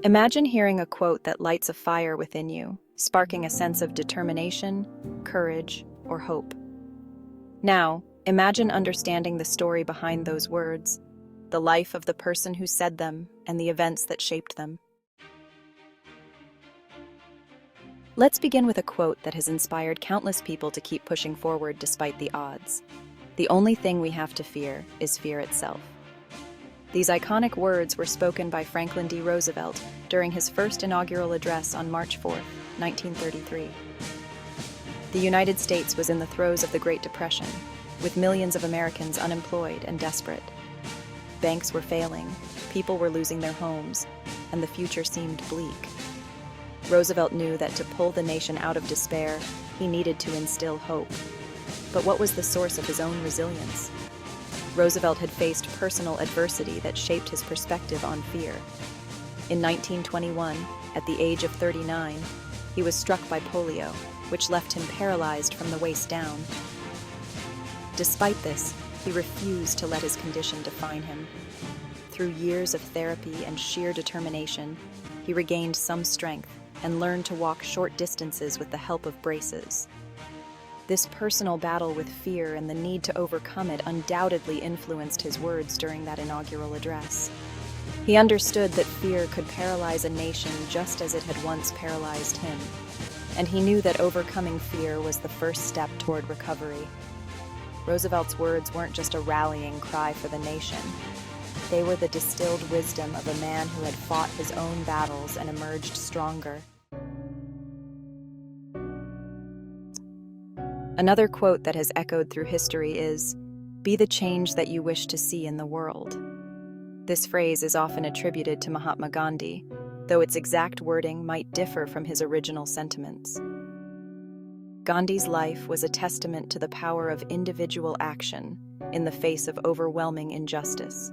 Imagine hearing a quote that lights a fire within you, sparking a sense of determination, courage, or hope. Now, imagine understanding the story behind those words, the life of the person who said them, and the events that shaped them. Let's begin with a quote that has inspired countless people to keep pushing forward despite the odds. The only thing we have to fear is fear itself. These iconic words were spoken by Franklin D. Roosevelt during his first inaugural address on March 4, 1933. The United States was in the throes of the Great Depression, with millions of Americans unemployed and desperate. Banks were failing, people were losing their homes, and the future seemed bleak. Roosevelt knew that to pull the nation out of despair, he needed to instill hope. But what was the source of his own resilience? Roosevelt had faced personal adversity that shaped his perspective on fear. In 1921, at the age of 39, he was struck by polio, which left him paralyzed from the waist down. Despite this, he refused to let his condition define him. Through years of therapy and sheer determination, he regained some strength and learned to walk short distances with the help of braces. This personal battle with fear and the need to overcome it undoubtedly influenced his words during that inaugural address. He understood that fear could paralyze a nation just as it had once paralyzed him, and he knew that overcoming fear was the first step toward recovery. Roosevelt's words weren't just a rallying cry for the nation. They were the distilled wisdom of a man who had fought his own battles and emerged stronger. Another quote that has echoed through history is, "Be the change that you wish to see in the world." This phrase is often attributed to Mahatma Gandhi, though its exact wording might differ from his original sentiments. Gandhi's life was a testament to the power of individual action in the face of overwhelming injustice.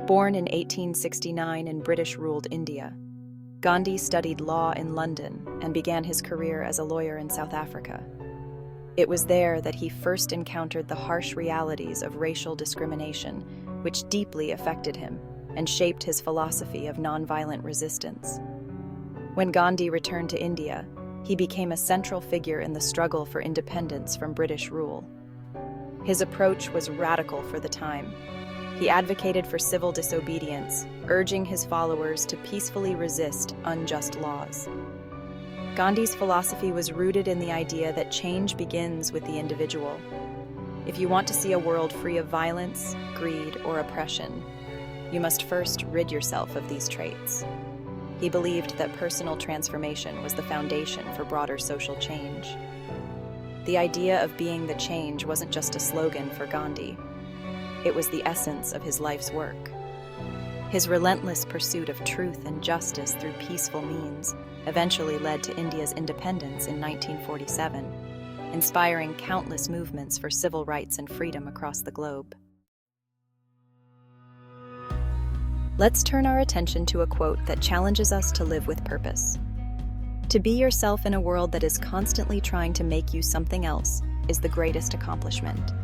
Born in 1869 in British-ruled India, Gandhi studied law in London and began his career as a lawyer in South Africa. It was there that he first encountered the harsh realities of racial discrimination, which deeply affected him and shaped his philosophy of nonviolent resistance. When Gandhi returned to India, he became a central figure in the struggle for independence from British rule. His approach was radical for the time. He advocated for civil disobedience, urging his followers to peacefully resist unjust laws. Gandhi's philosophy was rooted in the idea that change begins with the individual. If you want to see a world free of violence, greed, or oppression, you must first rid yourself of these traits. He believed that personal transformation was the foundation for broader social change. The idea of being the change wasn't just a slogan for Gandhi. It was the essence of his life's work. His relentless pursuit of truth and justice through peaceful means eventually led to India's independence in 1947, inspiring countless movements for civil rights and freedom across the globe. Let's turn our attention to a quote that challenges us to live with purpose. To be yourself in a world that is constantly trying to make you something else is the greatest accomplishment.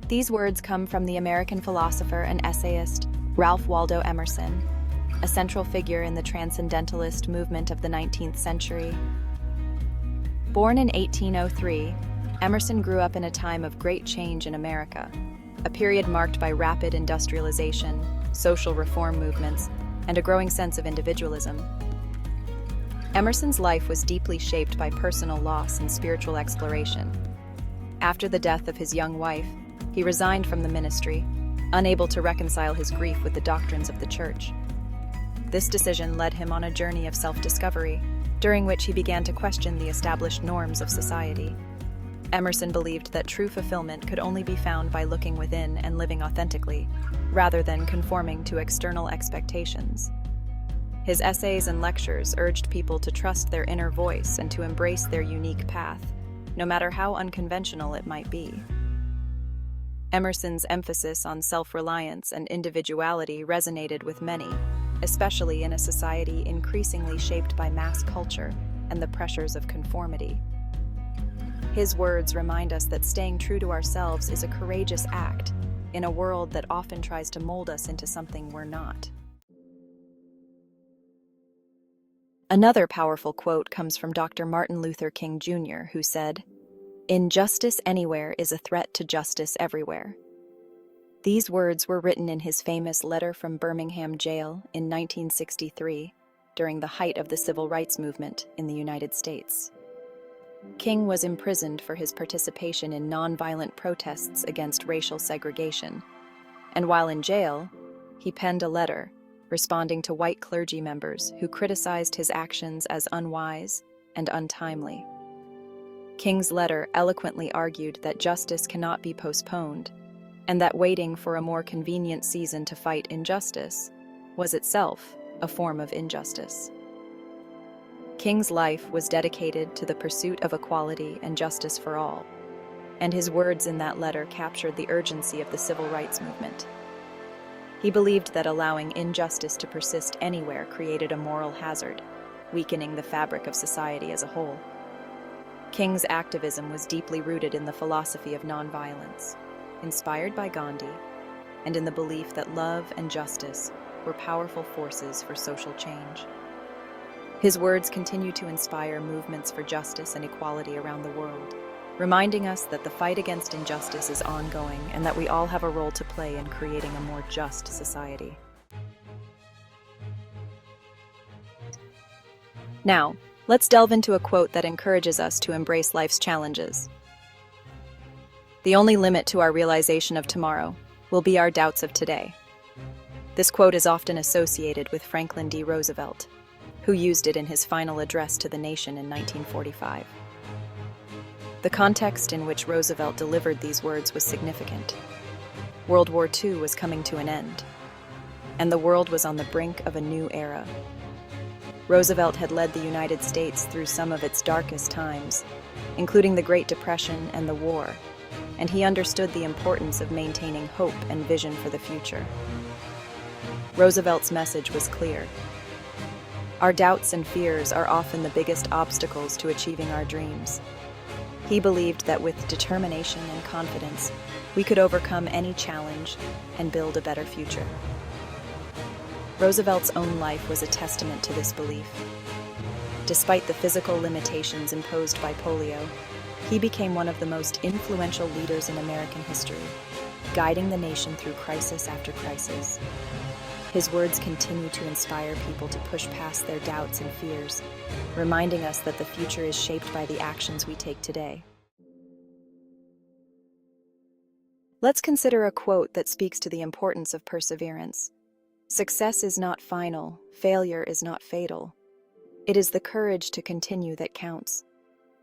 These words come from the American philosopher and essayist Ralph Waldo Emerson, a central figure in the transcendentalist movement of the 19th century. Born in 1803, Emerson grew up in a time of great change in America, a period marked by rapid industrialization, social reform movements, and a growing sense of individualism. Emerson's life was deeply shaped by personal loss and spiritual exploration. After the death of his young wife, he resigned from the ministry, unable to reconcile his grief with the doctrines of the church. This decision led him on a journey of self-discovery, during which he began to question the established norms of society. Emerson believed that true fulfillment could only be found by looking within and living authentically, rather than conforming to external expectations. His essays and lectures urged people to trust their inner voice and to embrace their unique path, no matter how unconventional it might be. Emerson's emphasis on self-reliance and individuality resonated with many, especially in a society increasingly shaped by mass culture and the pressures of conformity. His words remind us that staying true to ourselves is a courageous act in a world that often tries to mold us into something we're not. Another powerful quote comes from Dr. Martin Luther King Jr., who said, "Injustice anywhere is a threat to justice everywhere." These words were written in his famous letter from Birmingham jail in 1963, during the height of the civil rights movement in the United States. King was imprisoned for his participation in nonviolent protests against racial segregation, and while in jail, he penned a letter responding to white clergy members who criticized his actions as unwise and untimely. King's letter eloquently argued that justice cannot be postponed, and that waiting for a more convenient season to fight injustice was itself a form of injustice. King's life was dedicated to the pursuit of equality and justice for all, and his words in that letter captured the urgency of the civil rights movement. He believed that allowing injustice to persist anywhere created a moral hazard, weakening the fabric of society as a whole. King's activism was deeply rooted in the philosophy of nonviolence, inspired by Gandhi, and in the belief that love and justice were powerful forces for social change. His words continue to inspire movements for justice and equality around the world, reminding us that the fight against injustice is ongoing and that we all have a role to play in creating a more just society. Now, let's delve into a quote that encourages us to embrace life's challenges. "The only limit to our realization of tomorrow will be our doubts of today." This quote is often associated with Franklin D. Roosevelt, who used it in his final address to the nation in 1945. The context in which Roosevelt delivered these words was significant. World War II was coming to an end, and the world was on the brink of a new era. Roosevelt had led the United States through some of its darkest times, including the Great Depression and the war, and he understood the importance of maintaining hope and vision for the future. Roosevelt's message was clear. Our doubts and fears are often the biggest obstacles to achieving our dreams. He believed that with determination and confidence, we could overcome any challenge and build a better future. Roosevelt's own life was a testament to this belief. Despite the physical limitations imposed by polio, he became one of the most influential leaders in American history, guiding the nation through crisis after crisis. His words continue to inspire people to push past their doubts and fears, reminding us that the future is shaped by the actions we take today. Let's consider a quote that speaks to the importance of perseverance. "Success is not final, failure is not fatal. It is the courage to continue that counts."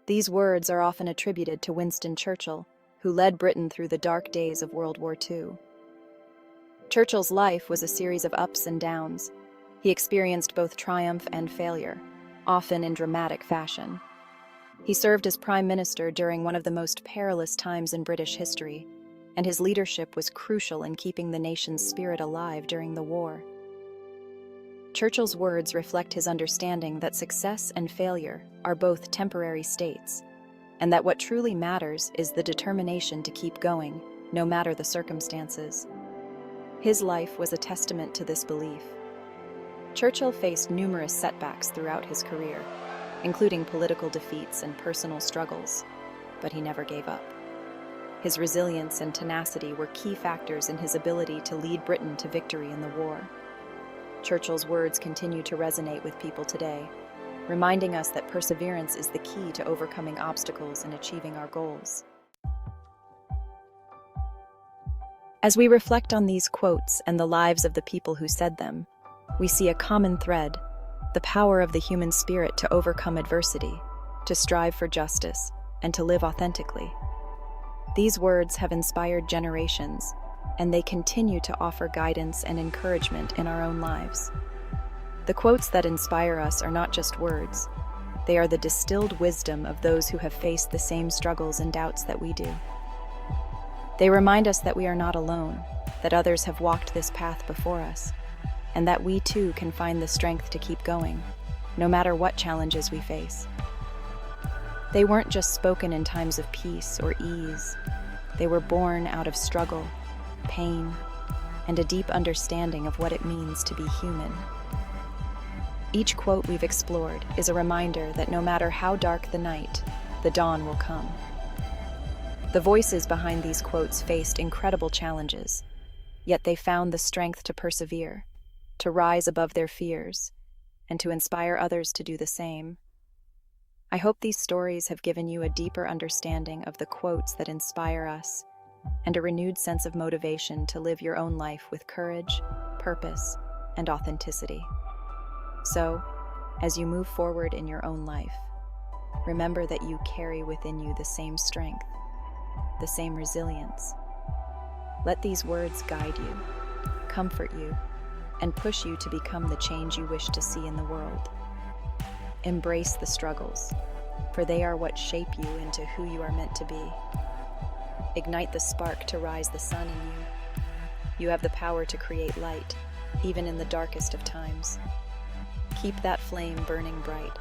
These words are often attributed to Winston Churchill, who led Britain through the dark days of World War II. Churchill's life was a series of ups and downs. He experienced both triumph and failure, often in dramatic fashion. He served as Prime Minister during one of the most perilous times in British history, and his leadership was crucial in keeping the nation's spirit alive during the war. Churchill's words reflect his understanding that success and failure are both temporary states, and that what truly matters is the determination to keep going, no matter the circumstances. His life was a testament to this belief. Churchill faced numerous setbacks throughout his career, including political defeats and personal struggles, but he never gave up. His resilience and tenacity were key factors in his ability to lead Britain to victory in the war. Churchill's words continue to resonate with people today, reminding us that perseverance is the key to overcoming obstacles and achieving our goals. As we reflect on these quotes and the lives of the people who said them, we see a common thread: the power of the human spirit to overcome adversity, to strive for justice, and to live authentically. These words have inspired generations, and they continue to offer guidance and encouragement in our own lives. The quotes that inspire us are not just words. They are the distilled wisdom of those who have faced the same struggles and doubts that we do. They remind us that we are not alone, that others have walked this path before us, and that we too can find the strength to keep going, no matter what challenges we face. They weren't just spoken in times of peace or ease. They were born out of struggle, pain, and a deep understanding of what it means to be human. Each quote we've explored is a reminder that no matter how dark the night, the dawn will come. The voices behind these quotes faced incredible challenges, yet they found the strength to persevere, to rise above their fears, and to inspire others to do the same. I hope these stories have given you a deeper understanding of the quotes that inspire us and a renewed sense of motivation to live your own life with courage, purpose, and authenticity. So, as you move forward in your own life, remember that you carry within you the same strength, the same resilience. Let these words guide you, comfort you, and push you to become the change you wish to see in the world. Embrace the struggles, for they are what shape you into who you are meant to be. Ignite the spark to rise the sun in you. You have the power to create light, even in the darkest of times. Keep that flame burning bright,